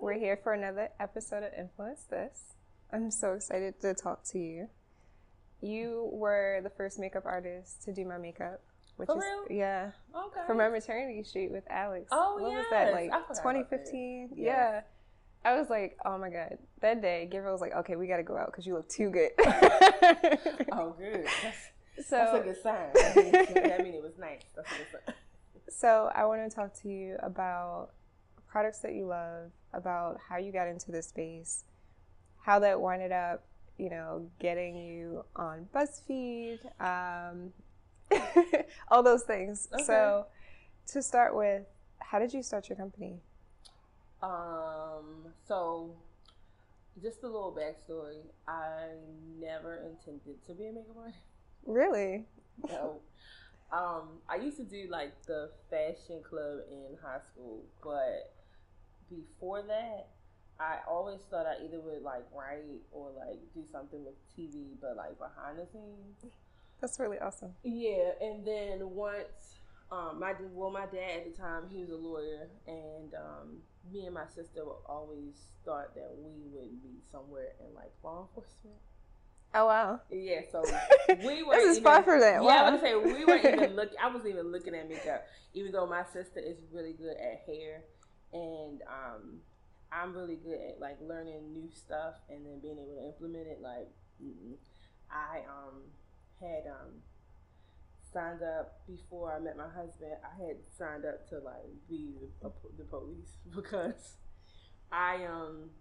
We're here for another episode of Influence This. I'm so excited to talk to you. You were the first makeup artist to do my makeup. Which for real? Yeah. Okay. From my maternity shoot with Alex. Oh, what yes. was that, like 2015? Yes. Yeah. I was like, oh my God. That day, Gabriel was like, okay, we got to go out because you look too good. Oh, good. That's So a good sign. That means it was nice. That's a good sign. So I want to talk to you about products that you love, about how you got into this space, how that winded up, you know, getting you on Buzzfeed, all those things. Okay. So to start with, how did you start your company? So just a little backstory. I never intended to be a makeup artist. Really? No. I used to do like the fashion club in high school, but before that, I always thought I either would like write or like do something with TV, but like behind the scenes. That's really awesome. Yeah, and then once my dad at the time, he was a lawyer, and me and my sister always thought that we would be somewhere in like law enforcement. Oh wow! Yeah, so we were. This is far for that. Yeah, wow. I was say we weren't even looking. I wasn't even looking at makeup, even though my sister is really good at hair, and I'm really good at like learning new stuff and then being able to implement it. Like, I had signed up before I met my husband. I had signed up to like be the police because I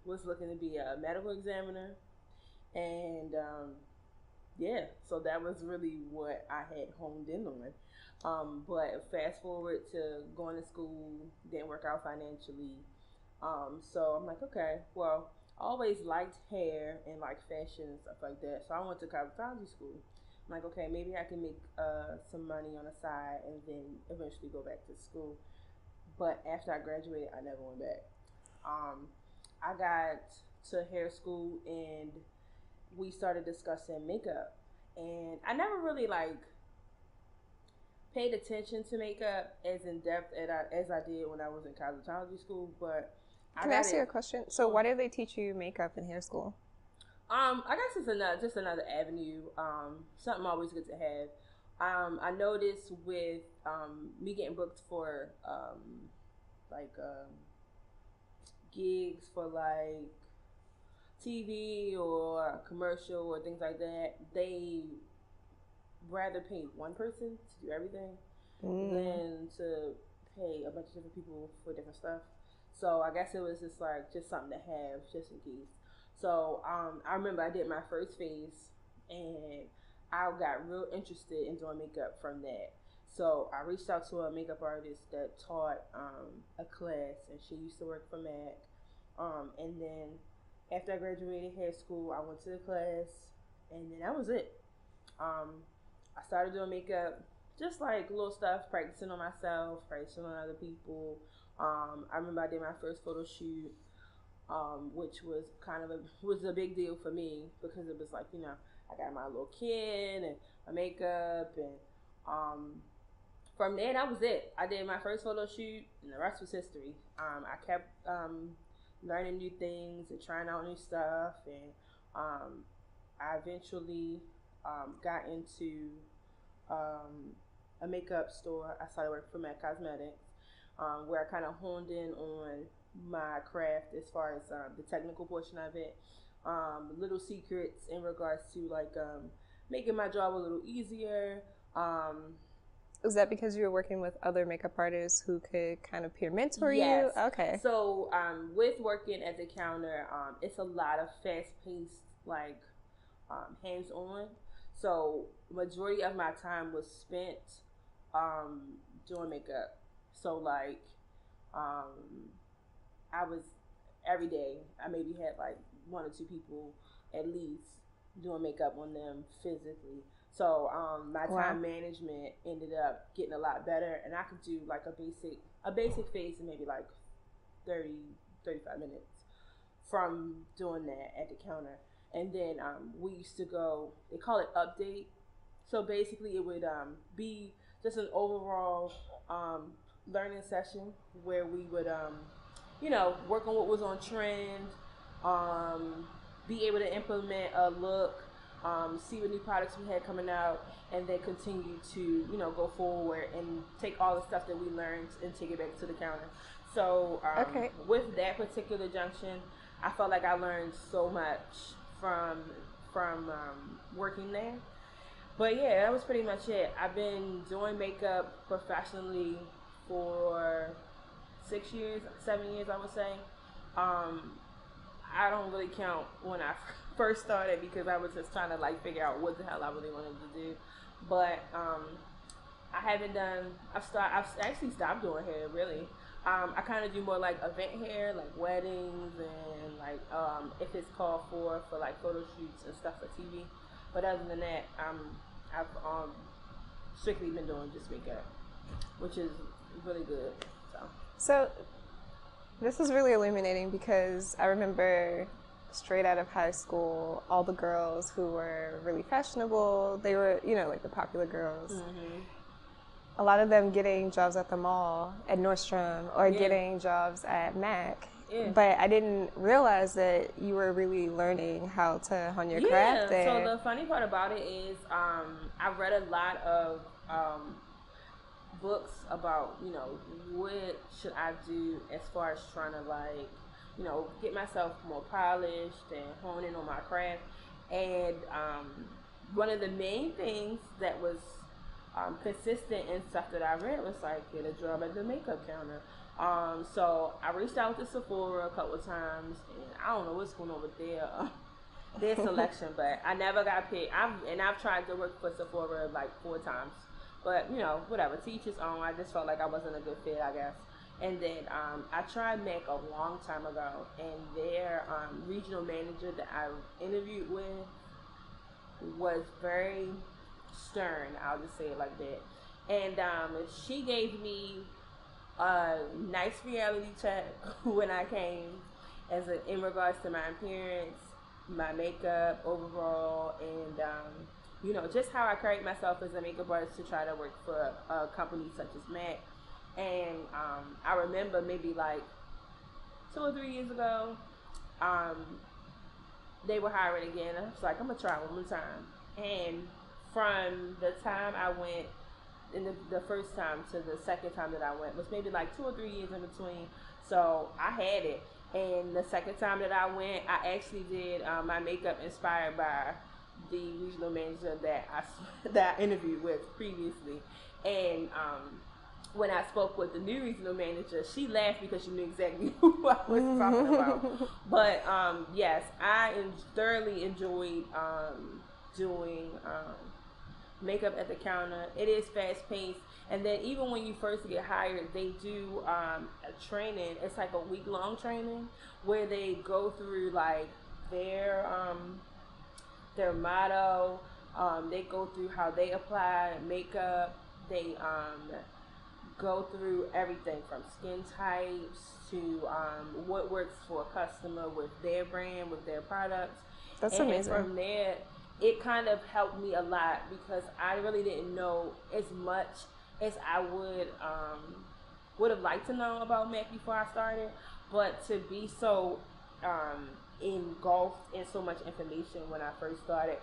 was looking to be a medical examiner. And yeah, so that was really what I had honed in on. But fast forward to going to school, didn't work out financially. So I'm like, okay, well, I always liked hair and like fashion and stuff like that. So I went to cosmetology school. I'm like, okay, maybe I can make some money on the side and then eventually go back to school. But after I graduated, I never went back. I got to hair school and we started discussing makeup, and I never really like paid attention to makeup as in depth as I did when I was in cosmetology school. But Can I ask you a question? So why did they teach you makeup in hair school? I guess it's just another avenue. Something always good to have. I noticed with me getting booked for gigs for like TV or commercial or things like that, they rather pay one person to do everything than to pay a bunch of different people for different stuff. So I guess it was just something to have just in case. So I remember I did my first phase and I got real interested in doing makeup from that. So I reached out to a makeup artist that taught a class, and she used to work for MAC. And then after I graduated hair school, I went to the class, and then that was it. I started doing makeup, just like little stuff, practicing on myself, practicing on other people. I remember I did my first photo shoot, which was was a big deal for me because it was like, you know, I got my little kid and my makeup, and from there that was it. I did my first photo shoot, and the rest was history. I kept learning new things and trying out new stuff, and I eventually got into a makeup store. I started working for MAC Cosmetics, where I kind of honed in on my craft as far as the technical portion of it, little secrets in regards to like making my job a little easier. Was that because you were working with other makeup artists who could kind of peer mentor Yes. you? Okay. So with working at the counter, it's a lot of fast-paced, like hands-on. So majority of my time was spent doing makeup. So like I was every day. I maybe had like one or two people at least doing makeup on them physically. So my time management ended up getting a lot better, and I could do like a basic face in maybe like 35 minutes from doing that at the counter. And then we used to go, they call it update. So basically it would be just an overall learning session where we would work on what was on trend, be able to implement a look, see what new products we had coming out, and then continue to, go forward and take all the stuff that we learned and take it back to the counter. So Okay. with that particular junction, I felt like I learned so much from working there. But yeah, that was pretty much it. I've been doing makeup professionally for 6 years, 7 years, I would say. I don't really count when I first started because I was just trying to like figure out what the hell I really wanted to do. But I haven't done. I've actually stopped doing hair really. I kind of do more like event hair, like weddings and like if it's called for like photo shoots and stuff for TV. But other than that, I've strictly been doing just makeup, which is really good. So this is really illuminating because I remember straight out of high school, all the girls who were really fashionable, they were, like the popular girls. Mm-hmm. A lot of them getting jobs at the mall, at Nordstrom, or Yeah. getting jobs at MAC. Yeah. But I didn't realize that you were really learning how to hone your craft there. So the funny part about it is I've read a lot of books about, what should I do as far as trying to like, get myself more polished and hone in on my craft. And one of the main things that was consistent in stuff that I read was like get a job at the makeup counter. So I reached out to Sephora a couple of times, and I don't know what's going on with their selection, but I never got picked. I've tried to work for Sephora like 4 times, but whatever. To each his own. I just felt like I wasn't a good fit, I guess. And then I tried MAC a long time ago, and their regional manager that I interviewed with was very stern. I'll just say it like that. And she gave me a nice reality check when I came, in regards to my appearance, my makeup overall, and just how I carried myself as a makeup artist to try to work for a company such as MAC. And I remember maybe like 2 or 3 years ago, they were hiring again. I was like, I'm gonna try one more time. And from the time I went, in the first time to the second time that I went was maybe like 2 or 3 years in between. So I had it. And the second time that I went, I actually did my makeup inspired by the regional manager that I interviewed with previously. And when I spoke with the new regional manager, she laughed because she knew exactly who I was talking about. But yes, I thoroughly enjoyed doing makeup at the counter. It is fast paced, and then even when you first get hired, they do a training. It's like a week-long training where they go through like their motto. They go through how they apply makeup. They go through everything from skin types to what works for a customer with their brand, with their products. That's and amazing. From there, it kind of helped me a lot because I really didn't know as much as I would have liked to know about MAC before I started. But to be so engulfed in so much information when I first started,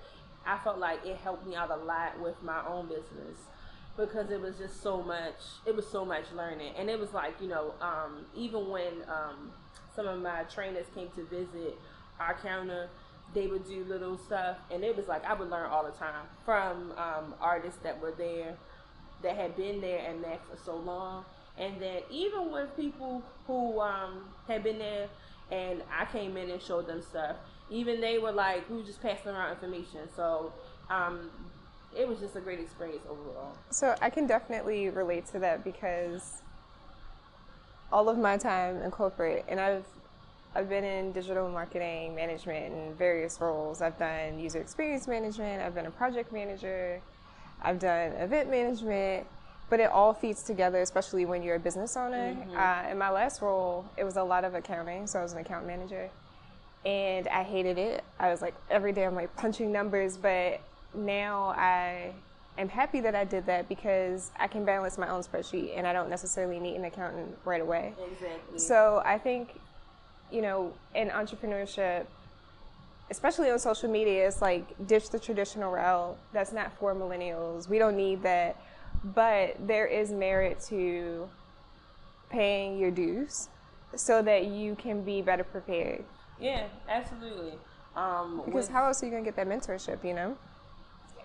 I felt like it helped me out a lot with my own business because it was just so much. It was so much learning, and it was like even when some of my trainers came to visit our counter, they would do little stuff, and it was like I would learn all the time from artists that were there, that had been there at MAC for so long, and then even with people who had been there, and I came in and showed them stuff. Even they were like, we were just passing around information. So it was just a great experience overall. So I can definitely relate to that because all of my time in corporate, and I've been in digital marketing management in various roles. I've done user experience management, I've been a project manager, I've done event management, but it all feeds together, especially when you're a business owner. Mm-hmm. In my last role, it was a lot of accounting, so I was an account manager, and I hated it. I was like, every day I'm like punching numbers, but now I am happy that I did that because I can balance my own spreadsheet and I don't necessarily need an accountant right away. Exactly. So I think, in entrepreneurship, especially on social media, it's like ditch the traditional route. That's not for millennials. We don't need that. But there is merit to paying your dues so that you can be better prepared. Yeah, absolutely. Because how else are you going to get that mentorship,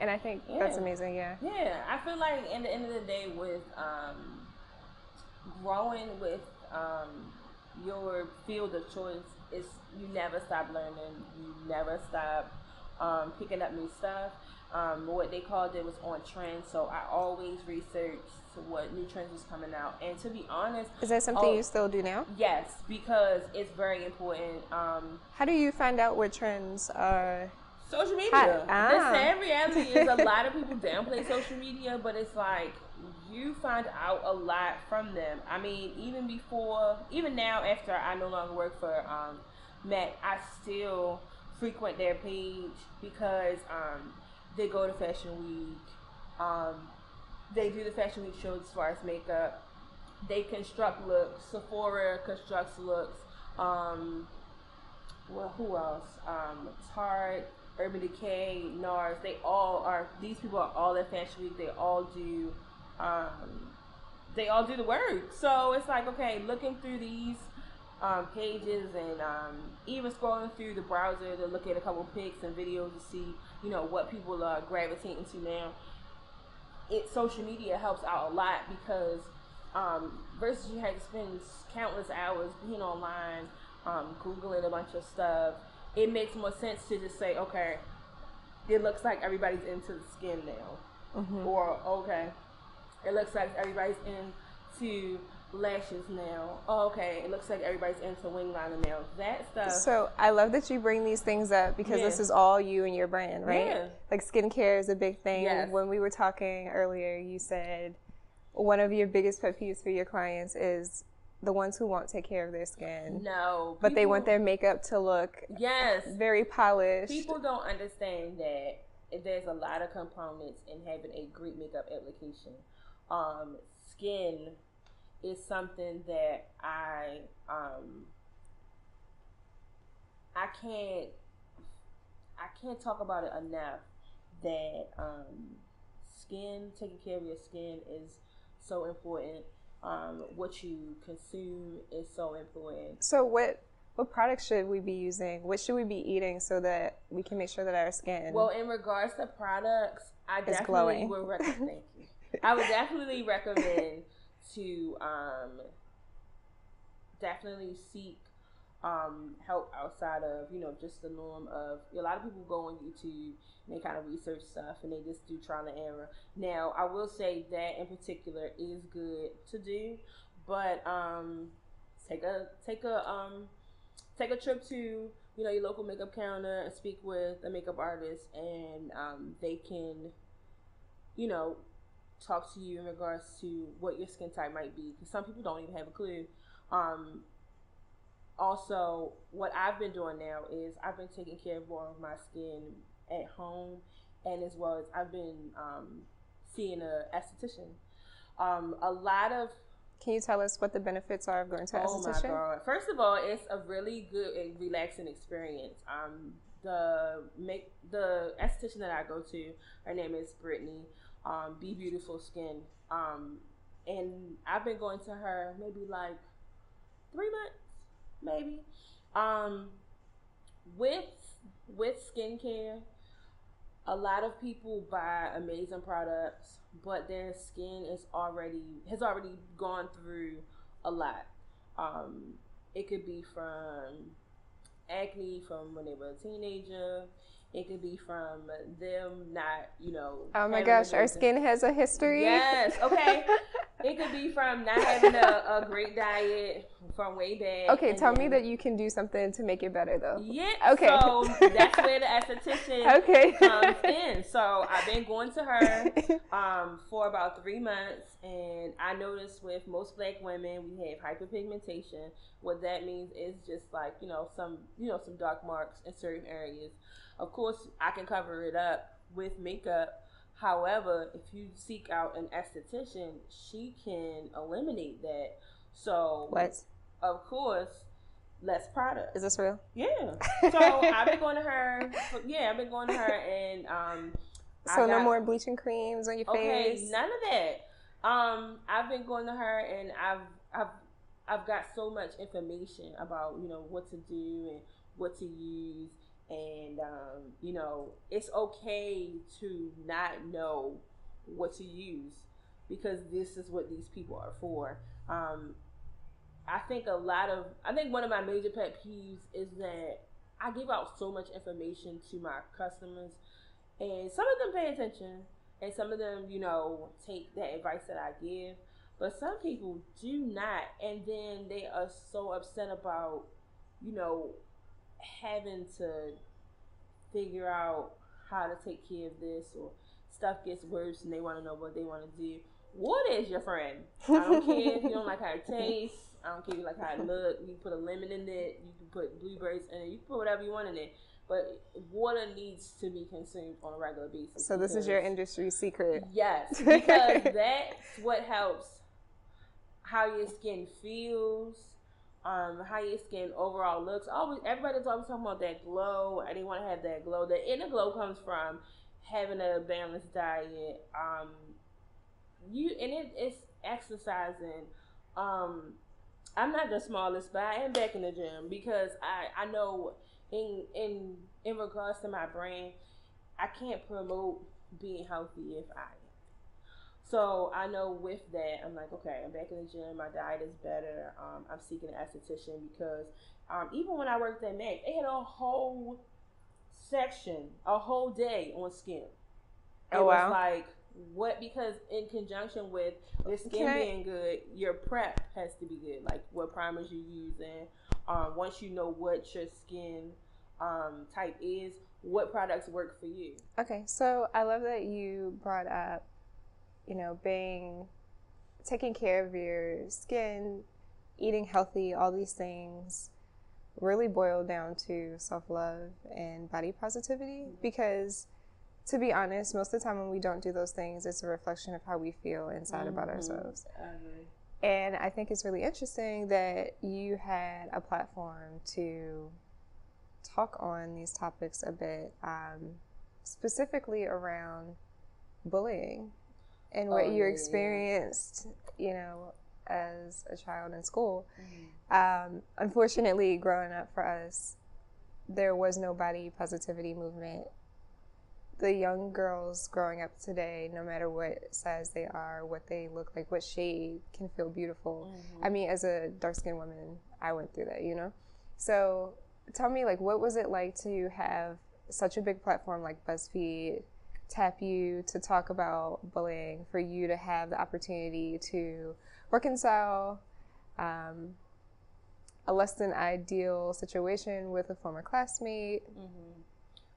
And I think that's amazing, yeah. Yeah, I feel like in the end of the day with growing with your field of choice, you never stop learning. You never stop picking up new stuff. What they called it was on trend, so I always researched what new trends was coming out. And to be honest, is that something you still do now? Yes, because it's very important. How do you find out what trends are? Social media. The sad reality is a lot of people downplay social media, but it's like you find out a lot from them. I mean, even now after I no longer work for Mac, I still frequent their page because they go to Fashion Week. They do the Fashion Week shows as far as makeup. They construct looks. Sephora constructs looks. Well, who else? Tarte, Urban Decay, NARS. These people are all at Fashion Week. They all do the work. So it's like, okay, looking through these pages and even scrolling through the browser to look at a couple pics and videos to see, what people are gravitating to now. Social media helps out a lot because versus you had to spend countless hours being online, Googling a bunch of stuff. It makes more sense to just say, okay, it looks like everybody's into the skin now. Mm-hmm. Or, okay, it looks like everybody's into lashes now. Oh, okay, it looks like everybody's into wing liner now. That stuff. So I love that you bring these things up because this is all you and your brand, right? Yeah. Like skincare is a big thing. Yes. When we were talking earlier, you said one of your biggest pet peeves for your clients is the ones who won't take care of their skin. No. But they want their makeup to look very polished. People don't understand that there's a lot of components in having a great makeup application. Skin is something that I can't talk about it enough. That taking care of your skin is so important. What you consume is so important. So what products should we be using? What should we be eating so that we can make sure that our skin in regards to products, I is glowing? Thank you. I would definitely recommend to definitely seek help outside of just the norm of a lot of people go on YouTube and they kind of research stuff and they just do trial and error. Now I will say that in particular is good to do, but take a trip to your local makeup counter and speak with a makeup artist, and they can talk to you in regards to what your skin type might be, because some people don't even have a clue. Also, what I've been doing now is I've been taking care of more of my skin at home, and as well as I've been seeing an esthetician. Can you tell us what the benefits are of going to an esthetician? Oh my God. First of all, it's a really good and relaxing experience. The esthetician that I go to, her name is Brittany. Be Beautiful Skin. And I've been going to her maybe like 3 months, maybe. With skincare, a lot of people buy amazing products, but their skin has already gone through a lot. It could be from acne from when they were a teenager. It could be from them not, Oh my gosh, our skin has a history. Yes, okay. It could be from not having a great diet from way back. Okay, tell me that you can do something to make it better, though. Yeah. Okay. So that's where the esthetician comes in. So I've been going to her for about 3 months, and I noticed with most Black women we have hyperpigmentation. What that means is just like some dark marks in certain areas. Of course, I can cover it up with makeup. However, if you seek out an esthetician, she can eliminate that. So, What? Of course, less product. Is this real? Yeah. So I've been going to her. I've been going to her, and so no more bleaching creams on your face. Okay, none of that. I've been going to her, and I've got so much information about what to do and what to use, and it's okay to not know what to use because this is what these people are for. I think one of my major pet peeves is that I give out so much information to my customers, and some of them pay attention, and some of them, take that advice that I give, but some people do not, and then they are so upset about, having to figure out how to take care of this, or stuff gets worse and they want to know what they want to do. Water is your friend. I don't care if you don't like how it tastes. I don't care if you like how it looks. You can put a lemon in it. You can put blueberries in it. You can put whatever you want in it. But water needs to be consumed on a regular basis. So this is your industry secret. Yes, because that's what helps how your skin feels, how your skin overall looks. Everybody's always talking about that glow. They want to have that glow. The inner glow comes from having a balanced diet. It's exercising. I'm not the smallest, but I am back in the gym because I know in regards to my brand, I can't promote being healthy if I am. So I know with that, I'm like, okay, I'm back in the gym. My diet is better. I'm seeking an esthetician because even when I worked at MAC, they had a whole section, a whole day on skin. It was like, what? Because in conjunction with your skin being good, your prep has to be good. Like what primers you use, and once you know what your skin type is, what products work for you. Okay, so I love that you brought up, taking care of your skin, eating healthy, all these things really boil down to self-love and body positivity. Mm-hmm. Because to be honest, most of the time when we don't do those things, it's a reflection of how we feel inside about ourselves. I agree. And I think it's really interesting that you had a platform to talk on these topics a bit, specifically around bullying and what you experienced, as a child in school. Mm-hmm. Unfortunately, growing up for us, there was no body positivity movement. The young girls growing up today, no matter what size they are, what they look like, what shade, can feel beautiful. Mm-hmm. I mean, as a dark-skinned woman, I went through that, So tell me, what was it like to have such a big platform like Buzzfeed tap you to talk about bullying, for you to have the opportunity to reconcile a less than ideal situation with a former classmate? Mm-hmm.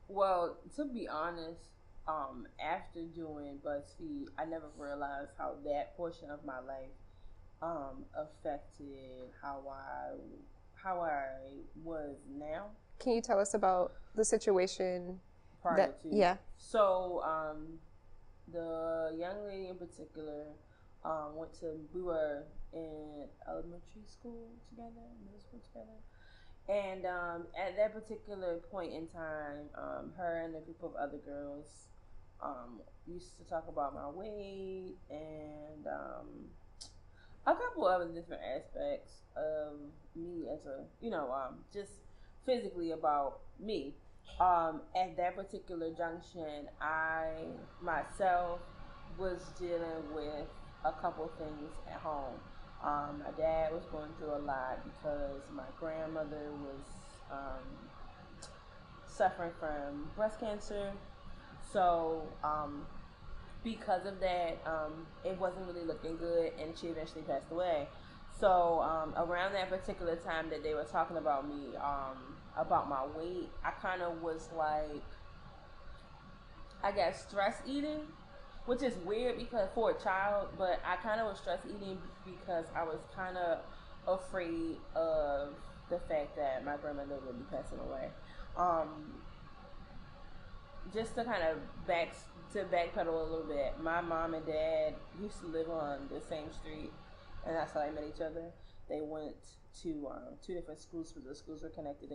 Well, to be honest, after doing BuzzFeed, I never realized how that portion of my life affected how I was now. Can you tell us about the situation prior to? Yeah. So, the young lady in particular we were in elementary school together, middle school together. And at that particular point in time, her and a group of other girls used to talk about my weight and a couple other different aspects of me as a, just physically about me. At that particular junction, I myself was dealing with a couple things at home. My dad was going through a lot because my grandmother was suffering from breast cancer. So because of that, it wasn't really looking good, and she eventually passed away. So around that particular time that they were talking about me, about my weight, I kind of was like, I got stress eating, which is weird because for a child, but I kind of was stress eating because I was kind of afraid of the fact that my grandmother would be passing away. Just to kind of to backpedal a little bit, my mom and dad used to live on the same street, and that's how they met each other. They went to two different schools, but the schools were connected.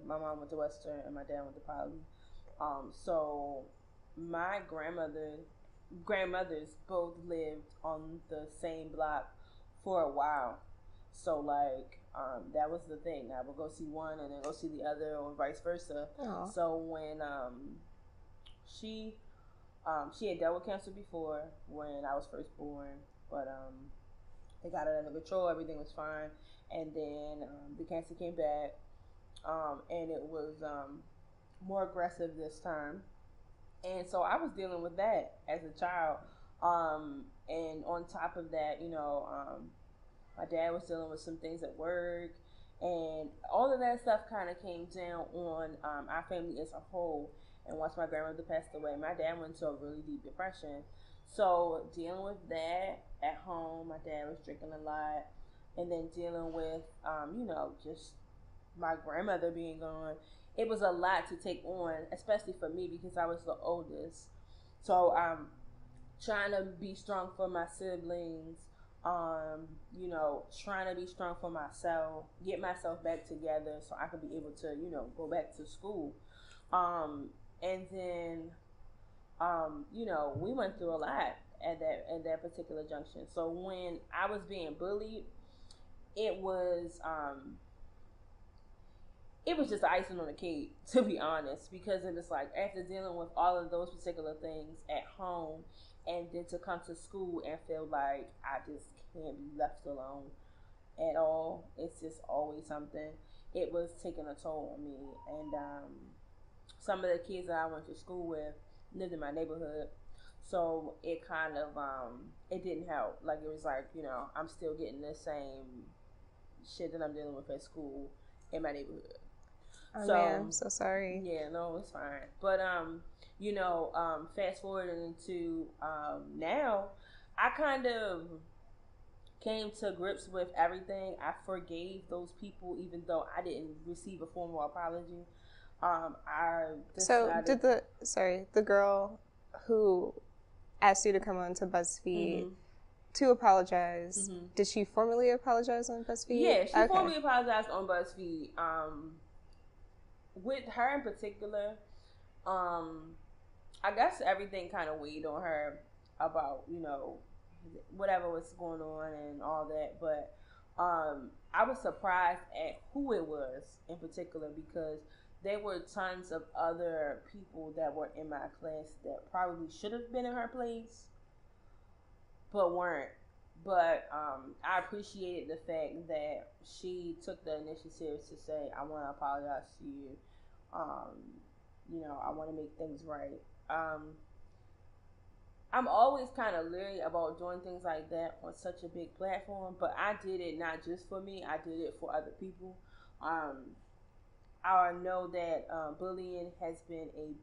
My mom went to Western, and my dad went to Poly. So my grandmothers both lived on the same block for a while. So like that was the thing. I would go see one and then go see the other, or vice versa. Oh. So when she she had dealt with cancer before when I was first born, but they got it under control. Everything was fine, and then the cancer came back, and it was more aggressive this time. And so I was dealing with that as a child. And on top of that, my dad was dealing with some things at work, and all of that stuff kind of came down on our family as a whole. And once my grandmother passed away, my dad went into a really deep depression. So dealing with that at home, my dad was drinking a lot, and then dealing with, just my grandmother being gone, it was a lot to take on, especially for me because I was the oldest. So trying to be strong for my siblings, trying to be strong for myself, get myself back together so I could be able to, go back to school. And then, we went through a lot at that particular junction. So when I was being bullied, it was just icing on the cake, to be honest, because it was like after dealing with all of those particular things at home, and then to come to school and feel like I just can't be left alone at all. It's just always something. It was taking a toll on me, and some of the kids that I went to school with lived in my neighborhood, so it kind of it didn't help. Like it was like I'm still getting the same shit that I'm dealing with at school in my neighborhood. Oh man, I'm so sorry. Yeah, no, it's fine. But fast forwarding into now, I kind of came to grips with everything. I forgave those people, even though I didn't receive a formal apology. I decided, So the girl who asked you to come on to Buzzfeed to apologize, did she formally apologize on Buzzfeed? Yeah, she formally apologized on Buzzfeed. With her in particular, I guess everything kind of weighed on her about whatever was going on and all that. But I was surprised at who it was in particular, because there were tons of other people that were in my class that probably should have been in her place, but weren't. But I appreciated the fact that she took the initiative to say, I want to apologize to you. I want to make things right. I'm always kind of leery about doing things like that on such a big platform, but I did it not just for me, I did it for other people. I know that bullying has been a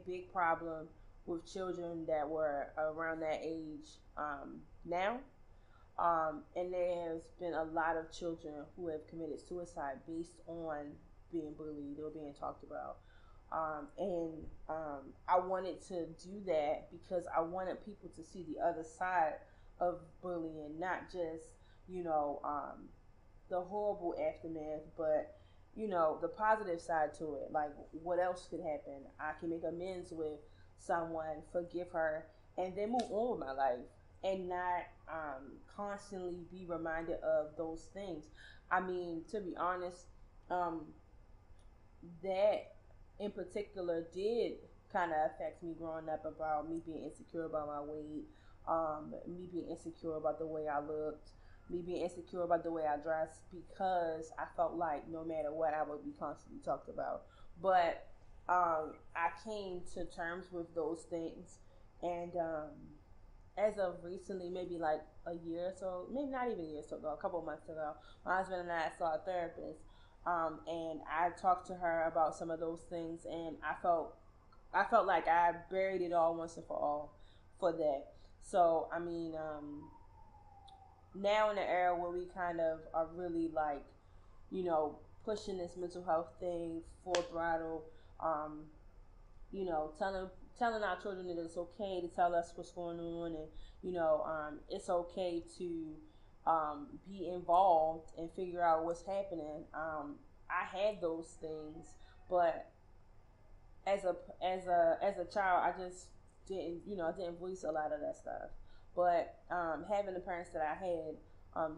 big problem with children that were around that age now. And there's been a lot of children who have committed suicide based on being bullied or being talked about. I wanted to do that because I wanted people to see the other side of bullying, not just, the horrible aftermath, but, the positive side to it. Like, what else could happen? I can make amends with someone, forgive her, and then move on with my life, and not constantly be reminded of those things. I mean, to be honest, that in particular did kind of affect me growing up, about me being insecure about my weight, me being insecure about the way I looked, me being insecure about the way I dressed, because I felt like no matter what, I would be constantly talked about. But I came to terms with those things, and as of recently, maybe like a year or so, maybe not even a year or so ago, a couple of months ago, my husband and I saw a therapist, and I talked to her about some of those things, and I felt like I buried it all once and for all for that. So I mean, now in the era where we kind of are really like, pushing this mental health thing full throttle, telling our children that it's okay to tell us what's going on, and it's okay to be involved and figure out what's happening. I had those things, but as a child, I just didn't voice a lot of that stuff. But having the parents that I had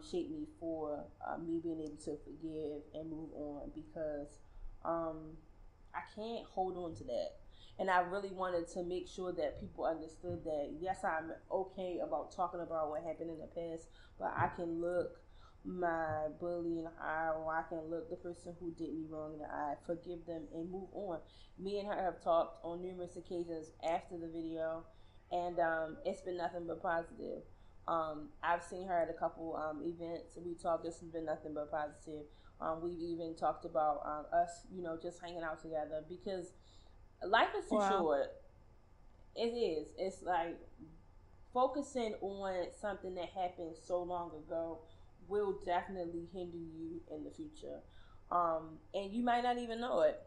shaped me for me being able to forgive and move on, because I can't hold on to that. And I really wanted to make sure that people understood that, yes, I'm okay about talking about what happened in the past, but I can look my bully in the eye, or I can look the person who did me wrong in the eye, forgive them, and move on. Me and her have talked on numerous occasions after the video, and it's been nothing but positive. I've seen her at a couple events. We talked. This has been nothing but positive. We've even talked about us, just hanging out together, because life is too short. It is. It's like focusing on something that happened so long ago will definitely hinder you in the future. And you might not even know it.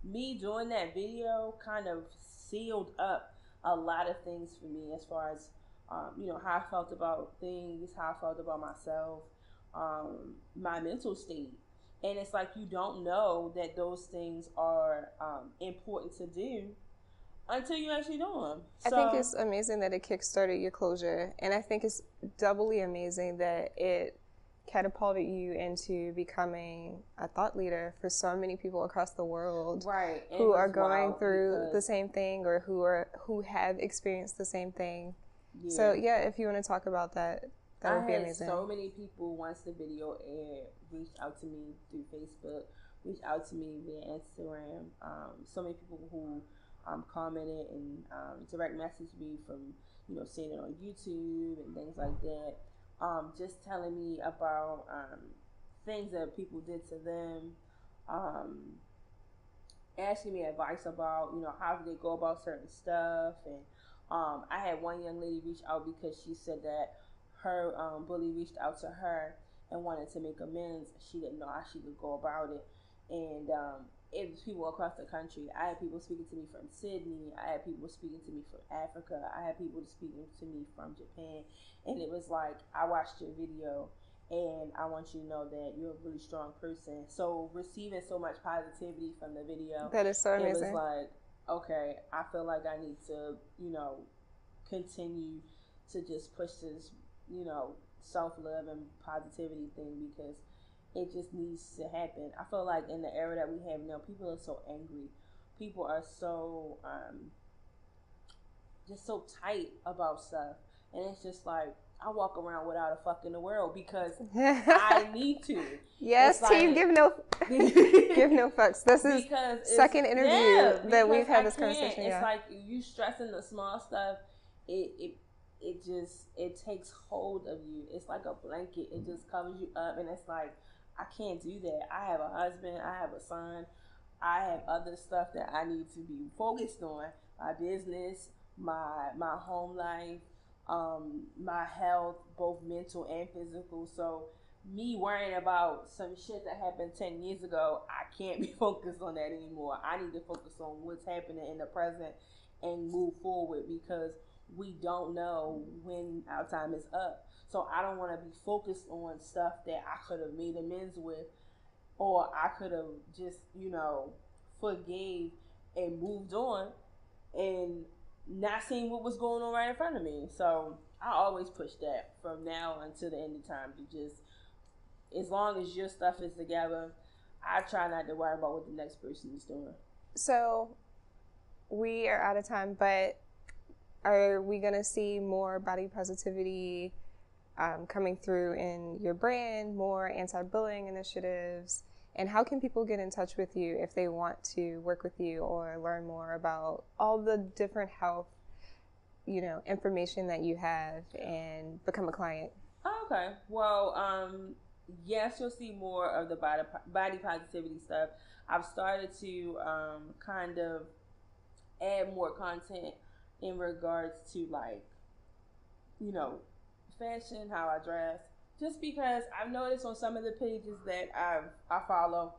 Me doing that video kind of sealed up a lot of things for me, as far as how I felt about things, how I felt about myself, my mental state. And it's like you don't know that those things are important to do until you actually do them. I think it's amazing that it kickstarted your closure, and I think it's doubly amazing that it catapulted you into becoming a thought leader for so many people across the world, right, who are going through the same thing, or who have experienced the same thing. Yeah. So if you want to talk about that, that would be amazing. So many people, once the video aired, reached out to me through Facebook, reached out to me via Instagram. So many people who commented and direct messaged me from seeing it on YouTube and things like that. Just telling me about things that people did to them, asking me advice about how do they go about certain stuff. And I had one young lady reach out because she said that her bully reached out to her and wanted to make amends. She didn't know how she could go about it. And it was people across the country. I had people speaking to me from Sydney. I had people speaking to me from Africa. I had people speaking to me from Japan. And it was like, I watched your video, and I want you to know that you're a really strong person. So receiving so much positivity from the video, that is so amazing. It was like, okay, I feel like I need to, continue to just push this, self-love and positivity thing, because it just needs to happen. I feel like in the era that we have now, people are so angry. People are so just so tight about stuff. And it's just like, I walk around without a fuck in the world because I need to. Yes, it's team, like, give no fucks. This is second interview that we've had this conversation. It's like you stressing the small stuff. It takes hold of you. It's like a blanket. It just covers you up, and it's like, I can't do that. I have a husband. I have a son. I have other stuff that I need to be focused on. My business, my home life, my health, both mental and physical. So me worrying about some shit that happened 10 years ago, I can't be focused on that anymore. I need to focus on what's happening in the present and move forward, because we don't know when our time is up. So I don't want to be focused on stuff that I could have made amends with, or I could have just, forgave and moved on and not seeing what was going on right in front of me. So I always push that from now until the end of time, to just, as long as your stuff is together, I try not to worry about what the next person is doing. So we are out of time, but are we going to see more body positivity coming through in your brand, more anti-bullying initiatives? And how can people get in touch with you if they want to work with you or learn more about all the different health, information that you have and become a client? Okay. Well, yes, you'll see more of the body positivity stuff. I've started to kind of add more content in regards to, like, fashion, how I dress. Just because I've noticed on some of the pages that I follow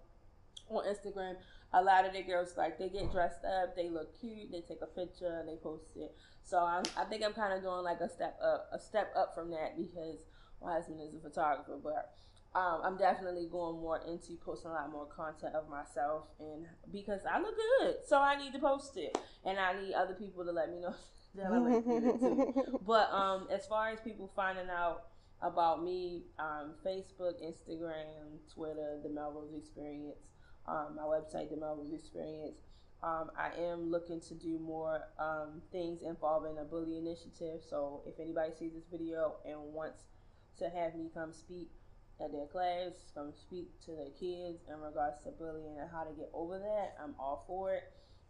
on Instagram, a lot of the girls, like, they get dressed up, they look cute, they take a picture and they post it. So I think I'm kind of doing like a step up from that, because my husband is a photographer. But I'm definitely going more into posting a lot more content of myself, and because I look good, so I need to post it, and I need other people to let me know that I look good too. But as far as people finding out about me, Facebook, Instagram, Twitter, The Melrose Experience, my website, The Melrose Experience. I am looking to do more things involving a bully initiative. So if anybody sees this video and wants to have me come speak at their class, come speak to their kids in regards to bullying and how to get over that, I'm all for it.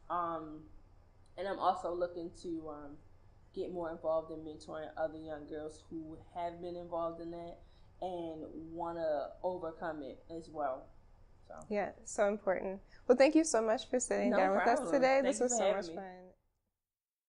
And I'm also looking to get more involved in mentoring other young girls who have been involved in that and want to overcome it as well. So. Yeah, so important. Well, thank you so much for sitting down with us today. This was so much fun.